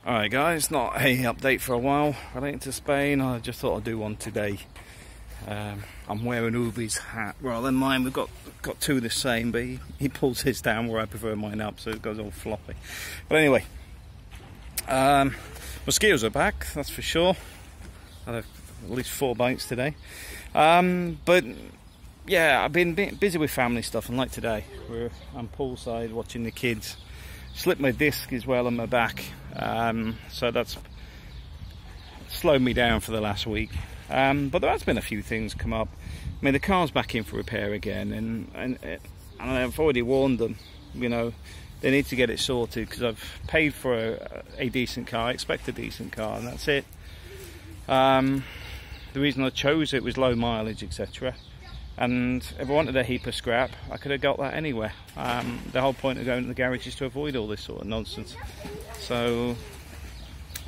Alright guys, not a update for a while relating to Spain. I just thought I'd do one today. I'm wearing Uvi's hat rather than mine. We've got two the same, but he pulls his down where I prefer mine up, so it goes all floppy. But anyway, mosquitoes are back, that's for sure. I had at least 4 bites today. But yeah, I've been busy with family stuff, and like today, I'm poolside watching the kids. Slipped my disc as well on my back, so that's slowed me down for the last week. But there has been a few things come up. I mean, the car's back in for repair again, and I've already warned them, you know, they need to get it sorted, because I've paid for a decent car. I expect a decent car, and that's it. The reason I chose it was low mileage, etc. And if I wanted a heap of scrap, I could have got that anywhere. The whole point of going to the garage is to avoid all this sort of nonsense. So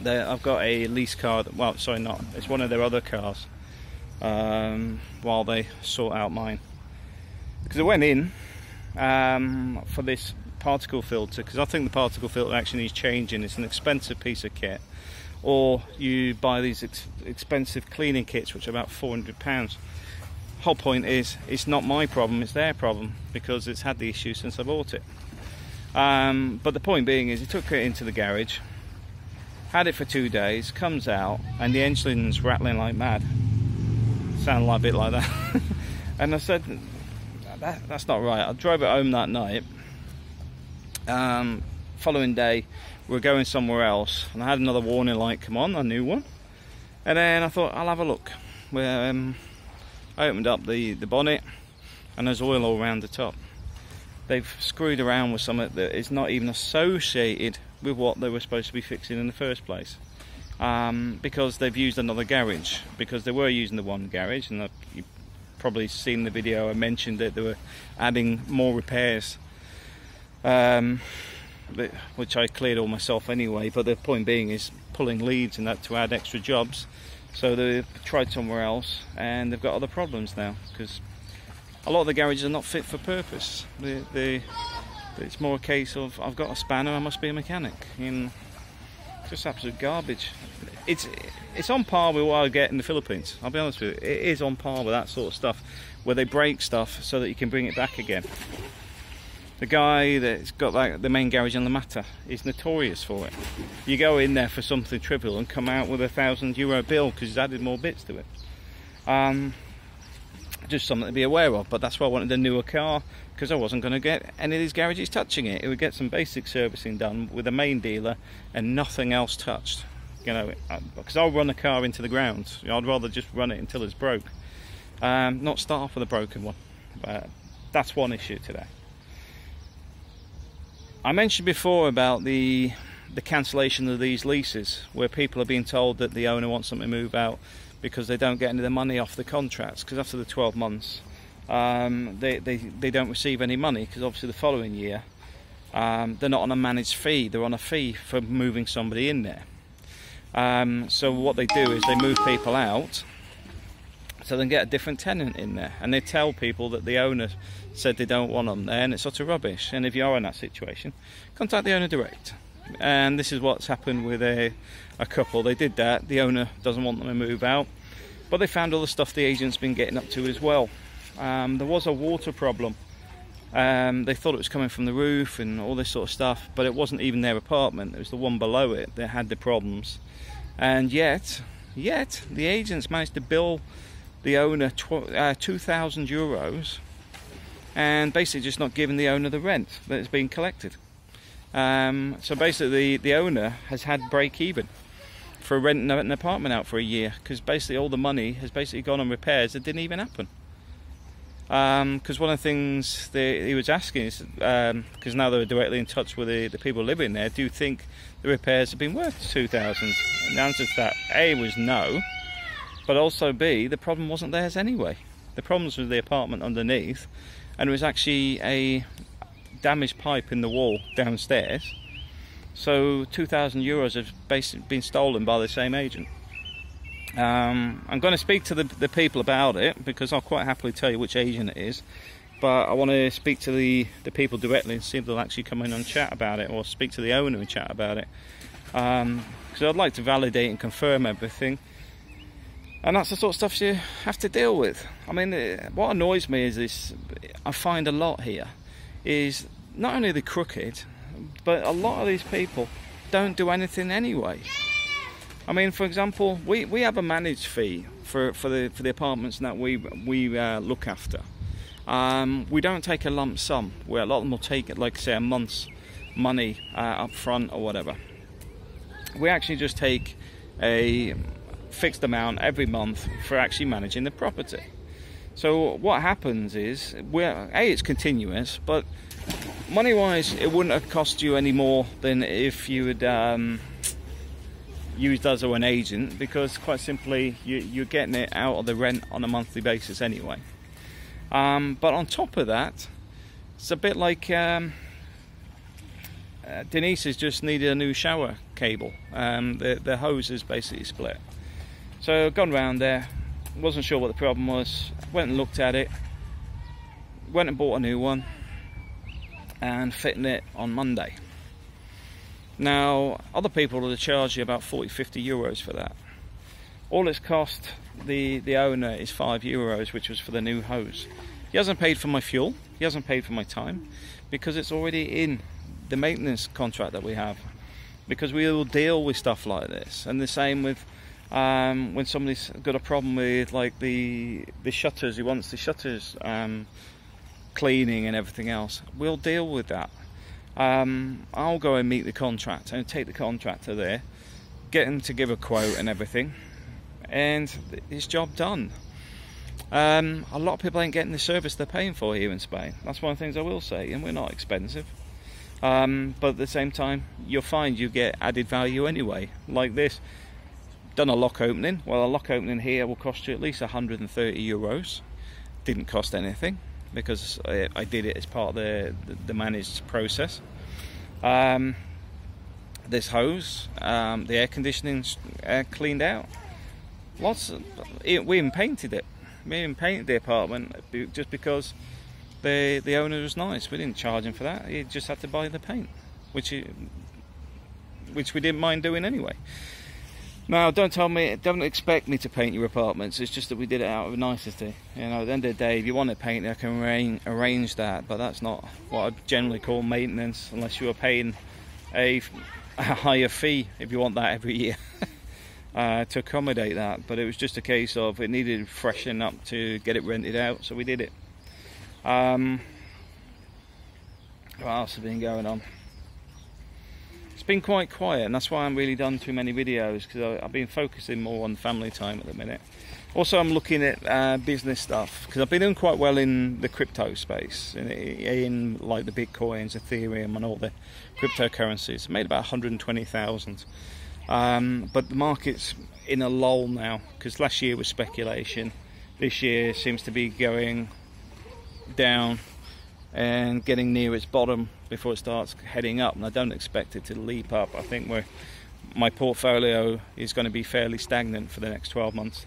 I've got a lease car, well, sorry, not, it's one of their other cars, while they sort out mine. Because I went in for this particle filter, because I think the particle filter actually needs changing. It's an expensive piece of kit. Or you buy these expensive cleaning kits, which are about £400. Whole point is, it's not my problem, it's their problem, because it's had the issue since I bought it. But the point being is, he took it into the garage, had it for 2 days, comes out, and the engine's rattling like mad. Sounded like a bit like that. And I said, that's not right. I drove it home that night. Following day, we were going somewhere else, and I had another warning light come on, a new one. And then I thought, I'll have a look. I opened up the bonnet, and there's oil all around the top. They've screwed around with something that is not even associated with what they were supposed to be fixing in the first place, because they've used another garage, because they were using the one garage, and you've probably seen the video. I mentioned that they were adding more repairs, which I cleared all myself anyway, but the point being is pulling leads and that to add extra jobs. So they've tried somewhere else, and they've got other problems now, because a lot of the garages are not fit for purpose. It's more a case of, I've got a spanner, I must be a mechanic. It's just absolute garbage. It's on par with what I get in the Philippines, I'll be honest with you. It is on par with that sort of stuff, where they break stuff so that you can bring it back again. The guy that's got the main garage in La Mata is notorious for it. You go in there for something trivial and come out with a €1,000 bill because he's added more bits to it. Just something to be aware of, but that's why I wanted a newer car, because I wasn't going to get any of these garages touching it. It would get some basic servicing done with a main dealer and nothing else touched. You know, because I'll run a car into the ground. I'd rather just run it until it's broke, not start off with a broken one. That's one issue today. I mentioned before about the cancellation of these leases, where people are being told that the owner wants them to move out because they don't get any of the money off the contracts, because after the 12 months they don't receive any money, because obviously the following year they're not on a managed fee, they're on a fee for moving somebody in there. So what they do is they move people out so they can get a different tenant in there, and they tell people that the owner said they don't want them there, and it's utter rubbish. And if you are in that situation, contact the owner direct. And this is what's happened with a couple. They did that, the owner doesn't want them to move out, but they found all the stuff the agent's been getting up to as well. There was a water problem. They thought it was coming from the roof and all this sort of stuff, but it wasn't even their apartment, it was the one below it that had the problems. And yet the agents managed to bill the owner €2,000, and basically just not giving the owner the rent that is being collected. So basically the owner has had break even for renting an apartment out for a year, because basically all the money has basically gone on repairs that didn't even happen. Because one of the things he was asking is, because now they're directly in touch with the people living there, do you think the repairs have been worth $2,000? And the answer to that, A, was no, but also B, the problem wasn't theirs anyway. The problems with the apartment underneath, and it was actually a damaged pipe in the wall downstairs. So €2,000 have basically been stolen by the same agent. I'm going to speak to the people about it, because I'll quite happily tell you which agent it is, but I want to speak to the people directly and see if they'll actually come in and chat about it, or speak to the owner and chat about it. because I'd like to validate and confirm everything. And that's the sort of stuff you have to deal with. I mean, what annoys me is this, I find a lot here, is not only the crooked, but a lot of these people don't do anything anyway. I mean, for example, we have a managed fee for the apartments that we look after. We don't take a lump sum, where a lot of them will take it, like say, a month's money up front or whatever. We actually just take a fixed amount every month for actually managing the property. So what happens is, it's continuous, but money wise it wouldn't have cost you any more than if you had used us or an agent, because quite simply you're getting it out of the rent on a monthly basis anyway. But on top of that, it's a bit like Denise has just needed a new shower cable. The hose is basically split. So gone round there, wasn't sure what the problem was, went and looked at it, went and bought a new one and fitting it on Monday. Now other people will charge you about 40-50 euros for that. All it's cost the owner is €5, which was for the new hose. He hasn't paid for my fuel, he hasn't paid for my time, because it's already in the maintenance contract that we have, because we will deal with stuff like this. And the same with when somebody's got a problem with like the shutters, he wants the shutters cleaning and everything else, we'll deal with that. I'll go and meet the contractor and take the contractor there, get him to give a quote and everything, and his job done. A lot of people ain't getting the service they're paying for here in Spain. That's one of the things I will say, and we're not expensive. But at the same time, you'll find you get added value anyway. Like this, done a lock opening. Well, a lock opening here will cost you at least 130 euros. Didn't cost anything, because I did it as part of the managed process. This hose, the air conditioning's cleaned out. We even painted it. We even painted the apartment just because the owner was nice. We didn't charge him for that. He just had to buy the paint, which we didn't mind doing anyway. Now, don't expect me to paint your apartments. It's just that we did it out of nicety. You know, at the end of the day, if you want to paint, I can arrange that, but that's not what I generally call maintenance, unless you are paying a higher fee if you want that every year to accommodate that. But it was just a case of it needed freshening up to get it rented out, so we did it. What else has been going on? It's been quite quiet, and that's why I haven't really done too many videos, because I've been focusing more on family time at the minute. Also, I'm looking at business stuff, because I've been doing quite well in the crypto space, in like the Bitcoins, Ethereum and all the cryptocurrencies. I made about 120,000. But the market's in a lull now, because last year was speculation. This year seems to be going down and getting near its bottom before it starts heading up, and I don't expect it to leap up. I think my portfolio is going to be fairly stagnant for the next 12 months.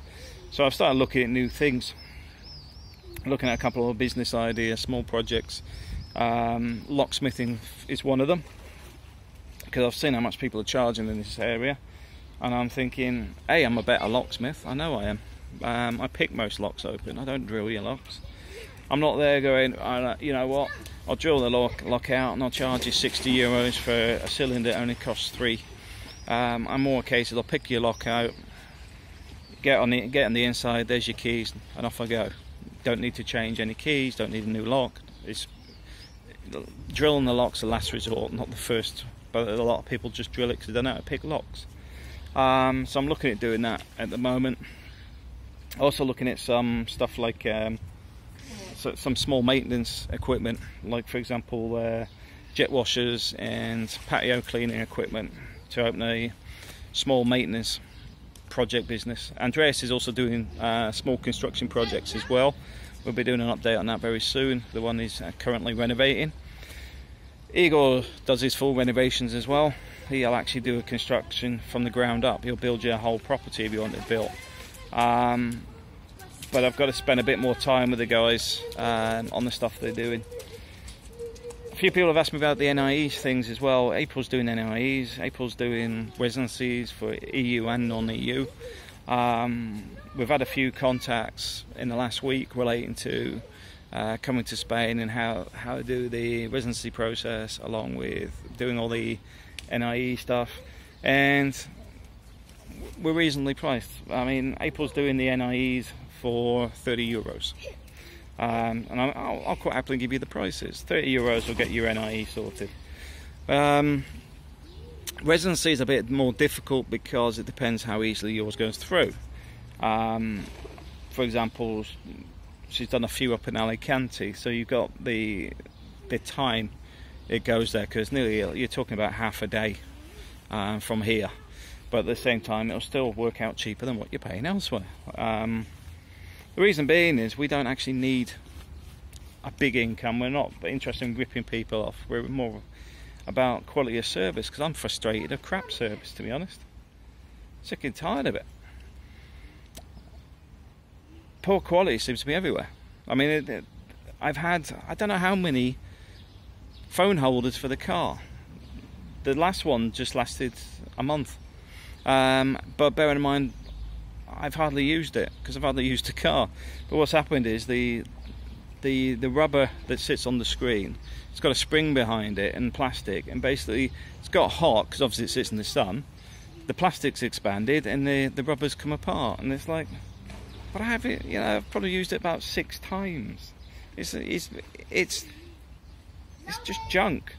So I've started looking at new things, looking at a couple of business ideas, small projects. Locksmithing is one of them, because I've seen how much people are charging in this area, and I'm thinking, hey, I'm a better locksmith. I know I am. I pick most locks open. I don't drill your locks. I'm not there going, you know what, I'll drill the lock out and I'll charge you 60 euros for a cylinder that only costs 3. I'm more a case of I'll pick your lock out, get on the inside, there's your keys, and off I go. Don't need to change any keys, don't need a new lock. Drilling the lock's the last resort, not the first, but a lot of people just drill it because they don't know how to pick locks. So I'm looking at doing that at the moment. Also looking at some stuff like some small maintenance equipment, like for example jet washers and patio cleaning equipment, to open a small maintenance project business. Andreas is also doing small construction projects as well. We'll be doing an update on that very soon. The one he's currently renovating. Igor does his full renovations as well. He'll actually do a construction from the ground up. He'll build you a whole property if you want it built. But I've got to spend a bit more time with the guys on the stuff they're doing. A few people have asked me about the NIE things as well. April's doing NIEs, April's doing residencies for EU and non-EU. We've had a few contacts in the last week relating to coming to Spain and how to do the residency process along with doing all the NIE stuff, and we're reasonably priced. I mean, April's doing the NIEs for €30, and I'll quite happily give you the prices. €30 will get your NIE sorted. Residency is a bit more difficult because it depends how easily yours goes through. For example, she's done a few up in Alicante, so you've got the time it goes there, because nearly you're talking about half a day from here, but at the same time it'll still work out cheaper than what you're paying elsewhere. The reason being is we don't actually need a big income. We're not interested in ripping people off. We're more about quality of service, because I'm frustrated of crap service, to be honest. Sick and tired of it. Poor quality seems to be everywhere. I mean, I've had, I don't know how many phone holders for the car. The last one just lasted a month. But bear in mind, I've hardly used it because I've hardly used the car. But what's happened is the rubber that sits on the screen, it's got a spring behind it and plastic, and basically it's got hot because obviously it sits in the sun. The plastic's expanded and the rubber's come apart, and it's like, but I have it, you know, I've probably used it about 6 times. It's just junk.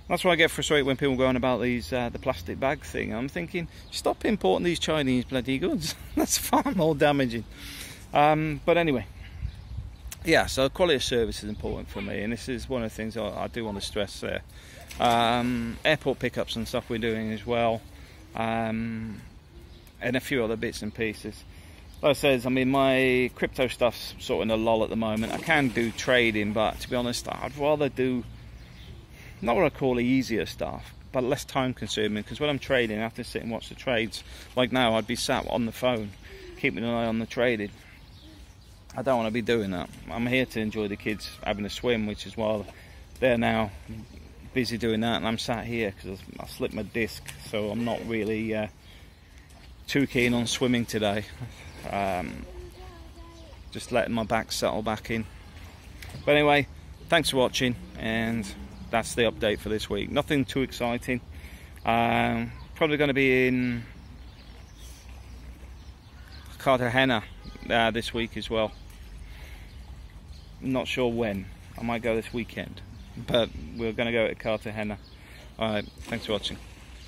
That's why I get frustrated when people go on about these the plastic bag thing. I'm thinking, stop importing these Chinese bloody goods. That's far more damaging. But anyway, yeah, so quality of service is important for me, and this is one of the things I do want to stress there. Airport pickups and stuff we're doing as well, and a few other bits and pieces. Like I said, I mean, my crypto stuff's sort of in a lull at the moment. I can do trading, but to be honest, I'd rather do not what I call easier stuff, but less time consuming, because when I'm trading I have to sit and watch the trades. Like now, I'd be sat on the phone keeping an eye on the trading. I don't want to be doing that. I'm here to enjoy the kids having a swim, which is why they're now busy doing that, and I'm sat here because I slipped my disc, so I'm not really too keen on swimming today. Just letting my back settle back in. But anyway, thanks for watching, and that's the update for this week. Nothing too exciting. Probably going to be in Cartagena this week as well. Not sure when. I might go this weekend, but we're going to go to Cartagena. Alright, thanks for watching.